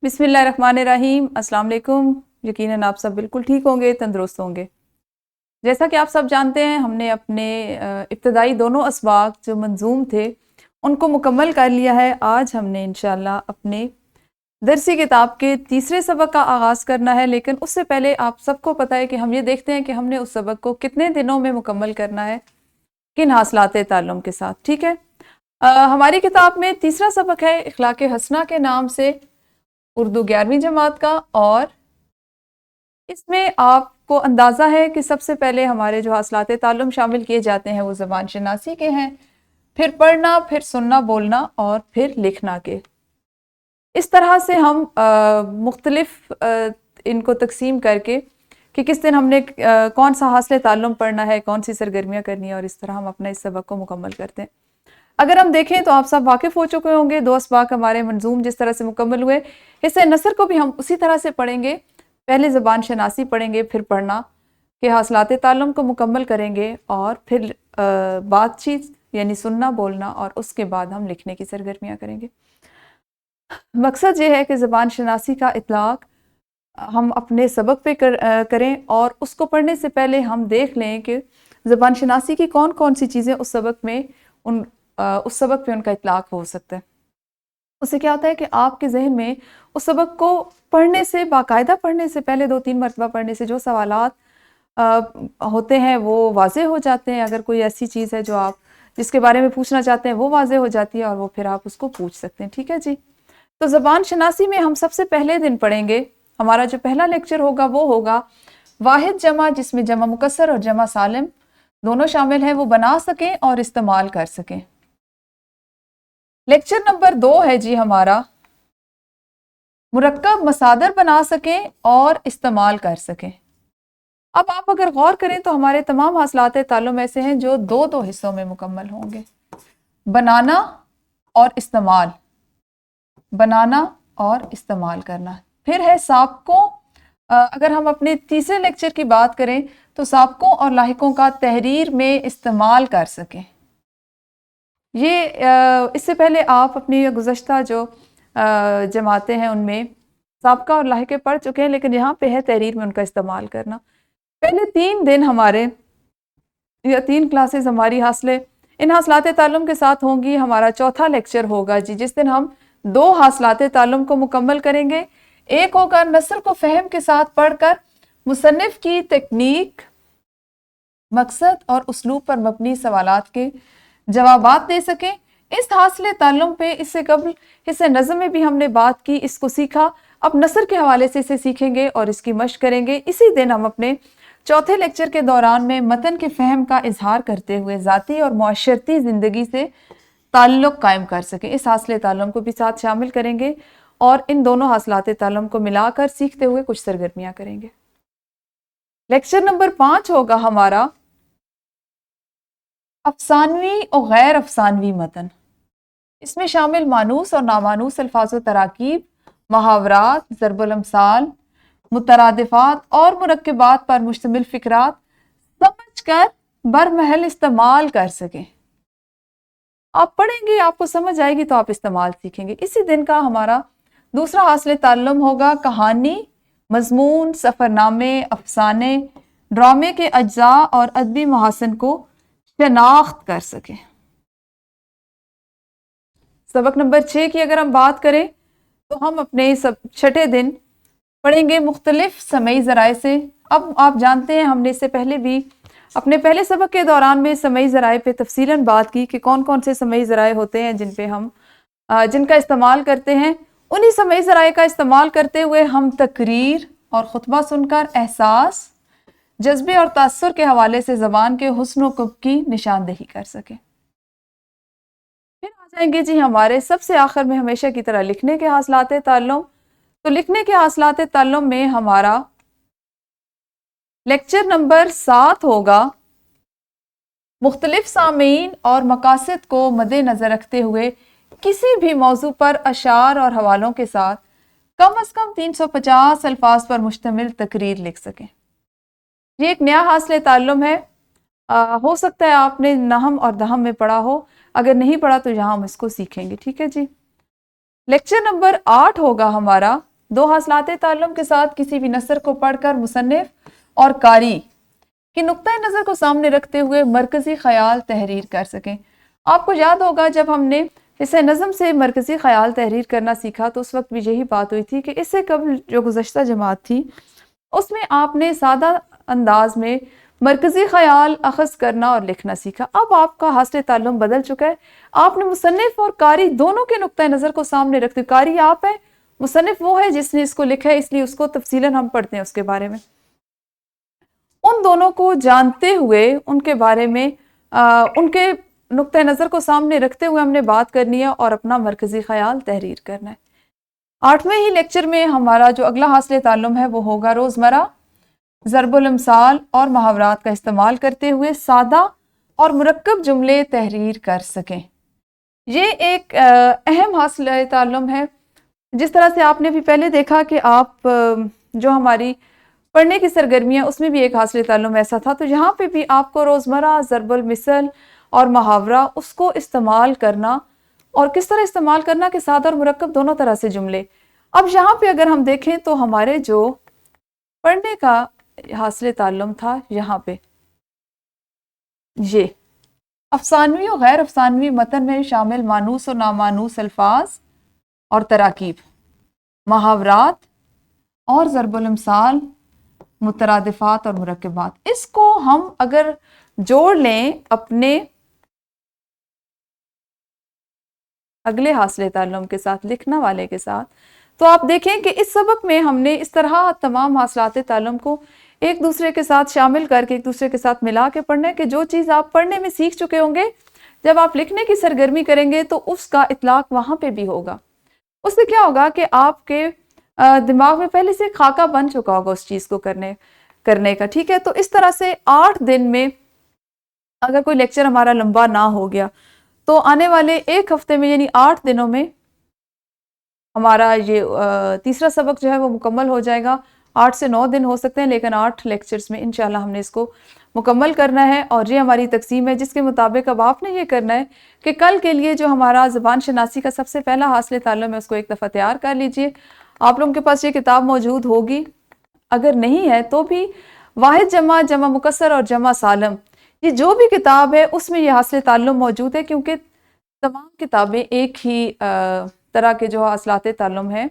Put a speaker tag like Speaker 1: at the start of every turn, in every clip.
Speaker 1: बिस्मिल्लाह रहमान रहीम। अस्सलाम वालेकुम। यकीनन आप सब बिल्कुल ठीक होंगे, तंदुरुस्त होंगे। जैसा कि आप सब जानते हैं, हमने अपने इब्तदाई दोनों असबाक जो मंजूम थे उनको मुकम्मल कर लिया है। आज हमने इंशाअल्लाह अपने दरसी किताब के तीसरे सबक का आगाज़ करना है, लेकिन उससे पहले आप सबको पता है कि हम ये देखते हैं कि हमने उस सबक को कितने दिनों में मुकम्मल करना है, किन हासलात ताल्लुम के साथ। ठीक है, हमारी किताब में तीसरा सबक है इखलाक हसना के नाम से, उर्दू 11वीं जमात का। और इसमें आपको अंदाज़ा है कि सबसे पहले हमारे जो हासलात ताल्लुम शामिल किए जाते हैं वो ज़बान शनासी के हैं, फिर पढ़ना, फिर सुनना बोलना और फिर लिखना के। इस तरह से हम मुख्तलिफ इनको तकसीम करके कि किस दिन हमने कौन सा हासिल ताल्लुम पढ़ना है, कौन सी सरगर्मियाँ करनी है, और इस तरह हम अपना इस सबक को मुकम्मल करते हैं। अगर हम देखें तो आप सब वाकिफ़ हो चुके होंगे, दो असबाक हमारे मंजूम जिस तरह से मुकम्मल हुए, हिस्से नसर को भी हम उसी तरह से पढ़ेंगे। पहले ज़बान शनासी पढ़ेंगे, फिर पढ़ना के हासलात ताल्लुम को मुकम्मल करेंगे, और फिर बातचीत यानी सुनना बोलना, और उसके बाद हम लिखने की सरगर्मियाँ करेंगे। मकसद ये है कि ज़बान शनासी का इतलाक़ हम अपने सबक पे करें, और उसको पढ़ने से पहले हम देख लें कि ज़बान शनासी की कौन कौन सी चीज़ें उस सबक में उस सबक पे उनका इतलाक़ हो सकता है। उससे क्या होता है कि आपके जहन में उस सबक को पढ़ने से, बाकायदा पढ़ने से पहले 2-3 मरतबा पढ़ने से जो सवालात होते हैं वो वाज़े हो जाते हैं। अगर कोई ऐसी चीज़ है जो आप जिसके बारे में पूछना चाहते हैं वो वाज़े हो जाती है, और वो फिर आप उसको पूछ सकते हैं। ठीक है जी। तो ज़बान शनासी में हम सबसे पहले दिन पढ़ेंगे, हमारा जो पहला लेक्चर होगा वो होगा वाहिद जमा, जिसमें जमा मुकस्सर और जमा सालिम दोनों शामिल हैं, वो बना सकें और इस्तेमाल कर सकें। लेक्चर नंबर 2 है जी हमारा मुरक्कब मसादर बना सकें और इस्तेमाल कर सकें। अब आप अगर गौर करें तो हमारे तमाम हासलात ताल्लुम ऐसे हैं जो 2-2 हिस्सों में मुकम्मल होंगे, बनाना और इस्तेमाल, बनाना और इस्तेमाल करना। फिर है साबकों, अगर हम अपने तीसरे लेक्चर की बात करें तो साबकों और लाहिकों का तहरीर में इस्तेमाल कर सकें। ये इससे पहले आप अपनी गुज़श्ता जो जमातें हैं उनमें साबका और लाहिके पढ़ चुके हैं, लेकिन यहाँ पे है तहरीर में उनका इस्तेमाल करना। पहले 3 दिन हमारे या 3 क्लासेस हमारी इन हासलात ताल्लुम के साथ होंगी। हमारा चौथा लेक्चर होगा जी, जिस दिन हम 2 हासलात ताल्लुम को मुकम्मल करेंगे। एक होगा नस्र को फ़हम के साथ पढ़कर मुसन्निफ की तकनीक, मकसद और उसलूब पर मबनी सवालात के जवाबात दे सकें। इस हासिल ताल्लुम पे इससे कबल हिस्से नज़म में भी हमने बात की, इसको सीखा। अब नसर के हवाले से इसे सीखेंगे और इसकी मश्क करेंगे। इसी दिन हम अपने चौथे लेक्चर के दौरान में मतन के फ़हम का इजहार करते हुए ज़ाती और मुआशरती ज़िंदगी से ताल्लुक़ कायम कर सकें, इस हासिल ताल्लुम को भी साथ शामिल करेंगे, और इन दोनों हासलात ताल्लुम को मिलाकर सीखते हुए कुछ सरगर्मियाँ करेंगे। लेक्चर नंबर 5 होगा हमारा अफसानवी और गैर अफसानवी मतन। इसमें शामिल मानूस और नामानूस अल्फाज व तराकीब, मुहावरात, ज़रबुल अमसाल, मुतरादिफात और मुरक्कबात पर मुश्तमिल फ़िक्रात समझ कर बरमहल इस्तेमाल कर सकें। आप पढ़ेंगे, आपको समझ आएगी तो आप इस्तेमाल सीखेंगे। इसी दिन का हमारा दूसरा हासिल ताल्लुम होगा कहानी, मजमून, सफ़रनामे, अफसाने, ड्रामे के अज्जा और अदबी महासन को शनाख्त कर सकें। सबक नंबर 6 की अगर हम बात करें तो हम अपने छठे दिन पढ़ेंगे मुख्तलिफ समई ज़राए से। अब आप जानते हैं हमने इससे पहले भी अपने पहले सबक के दौरान में समई ज़राए पे तफसीलन बात की कि कौन कौन से समई ज़राए होते हैं जिन पे हम जिनका इस्तेमाल करते हैं। उन्हीं समई ज़राए का इस्तेमाल करते हुए हम तकरीर और खुतबा सुनकर एहसास, जज्बे और तासुर के हवाले से ज़बान के हुस्न व क़ुब्ह की निशानदेही कर सकें। फिर आ जाएंगे जी हमारे सबसे आखिर में हमेशा की तरह लिखने के हासलात ताल्लुम। तो लिखने के हासलात ताल्लुम में हमारा लेक्चर नंबर 7 होगा मुख्तलिफ सामीन और मकासद को मद्देनज़र रखते हुए किसी भी मौजू पर अशार और हवालों के साथ कम अज़ कम 350 अल्फाज पर मुश्तमिल तकरीर लिख सकें। ये एक नया हासिल ताल्लुम है। हो सकता है आपने नहम और दहम में पढ़ा हो, अगर नहीं पढ़ा तो यहाँ हम इसको सीखेंगे। ठीक है जी। लेक्चर नंबर 8 होगा हमारा دو حاصلات تعلم کے ساتھ کسی بھی نثر کو پڑھ کر مصنف اور قاری کی نقطۂ نظر کو سامنے رکھتے ہوئے مرکزی خیال تحریر کر سکیں۔ آپ کو یاد ہوگا جب ہم نے اسے نظم سے مرکزی خیال تحریر کرنا سیکھا تو اس وقت بھی یہی بات ہوئی تھی کہ اس سے قبل جو گزشتہ جماعت تھی اس میں آپ نے سادہ انداز میں مرکزی خیال اخذ کرنا اور لکھنا سیکھا۔ اب آپ کا حاصل تعلم بدل چکا ہے، آپ نے مصنف اور قاری دونوں کے نقطۂ نظر کو سامنے رکھتے، قاری آپ ہے، مصنف وہ ہے جس نے اس کو لکھا ہے، اس لیے اس کو تفصیلاً ہم پڑھتے ہیں اس کے بارے میں۔ ان دونوں کو جانتے ہوئے ان کے بارے میں ان کے نقطۂ نظر کو سامنے رکھتے ہوئے ہم نے بات کرنی ہے اور اپنا مرکزی خیال تحریر کرنا ہے۔ 8ویں ہی لیکچر میں ہمارا جو اگلا حاصل تعلم ہے وہ ہوگا روزمرہ ضرب الامثال اور محاورات کا استعمال کرتے ہوئے سادہ اور مرکب جملے تحریر کر سکیں۔ یہ ایک اہم حاصل تعلم ہے۔ جس طرح سے آپ نے بھی پہلے دیکھا کہ آپ جو ہماری پڑھنے کی سرگرمی ہے اس میں بھی ایک حاصل تعلم ایسا تھا، تو یہاں پہ بھی آپ کو روزمرہ ضرب المثل اور محاورہ اس کو استعمال کرنا، اور کس طرح استعمال کرنا کہ سادہ اور مرکب دونوں طرح سے جملے۔ اب یہاں پہ اگر ہم دیکھیں تو ہمارے جو پڑھنے کا حاصل تعلم تھا یہاں پہ یہ افسانوی و غیر افسانوی متن میں شامل مانوس و نامانوس الفاظ اور تراکیب، محاورات اور ضرب الامثال، مترادفات اور مرکبات، اس کو ہم اگر جوڑ لیں اپنے اگلے حاصل تعلم کے ساتھ، لکھنا والے کے ساتھ، تو آپ دیکھیں کہ اس سبق میں ہم نے اس طرح تمام حاصلات تعلم کو ایک دوسرے کے ساتھ شامل کر کے ایک دوسرے کے ساتھ ملا کے پڑھنا ہے کہ جو چیز آپ پڑھنے میں سیکھ چکے ہوں گے جب آپ لکھنے کی سرگرمی کریں گے تو اس کا اطلاق وہاں پہ بھی ہوگا۔ اس سے کیا ہوگا کہ آپ کے دماغ میں پہلے سے خاکہ بن چکا ہوگا اس چیز کو کرنے کا، ٹھیک ہے۔ تو اس طرح سے 8 دن میں اگر کوئی لیکچر ہمارا لمبا نہ ہو گیا تو آنے والے ایک ہفتے میں یعنی 8 دنوں میں ہمارا یہ تیسرا سبق جو ہے وہ مکمل ہو جائے گا۔ 8 سے 9 دن ہو سکتے ہیں لیکن 8 لیکچرز میں انشاءاللہ ہم نے اس کو مکمل کرنا ہے، اور یہ ہماری تقسیم ہے جس کے مطابق اب آپ نے یہ کرنا ہے کہ کل کے لیے جو ہمارا زبان شناسی کا سب سے پہلا حاصل تعلم ہے اس کو ایک دفعہ تیار کر لیجئے۔ آپ لوگوں کے پاس یہ کتاب موجود ہوگی، اگر نہیں ہے تو بھی واحد جمع، جمع مکسر اور جمع سالم، یہ جو بھی کتاب ہے اس میں یہ حاصل تعلم موجود ہے، کیونکہ تمام کتابیں ایک ہی طرح کے جو حاصلات تعلم ہیں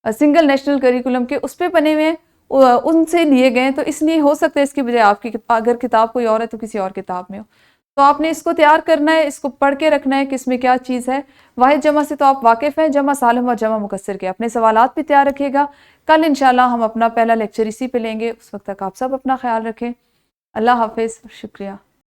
Speaker 1: سنگل نیشنل کریکولم کے اس پہ بنے ہوئے ہیں، ان سے لیے گئے، تو اس لیے ہو سکتا ہے اس کی بجائے آپ کی اگر کتاب کوئی اور ہے تو کسی اور کتاب میں ہو، تو آپ نے اس کو تیار کرنا ہے، اس کو پڑھ کے رکھنا ہے کہ اس میں کیا چیز ہے۔ واحد جمع سے تو آپ واقف ہیں، جمع سالم اور جمع مکسر کے اپنے سوالات بھی تیار رکھیے گا۔ کل انشاءاللہ ہم اپنا پہلا لیکچر اسی پہ لیں گے، اس وقت تک آپ سب اپنا خیال رکھیں۔ اللہ حافظ، شکریہ۔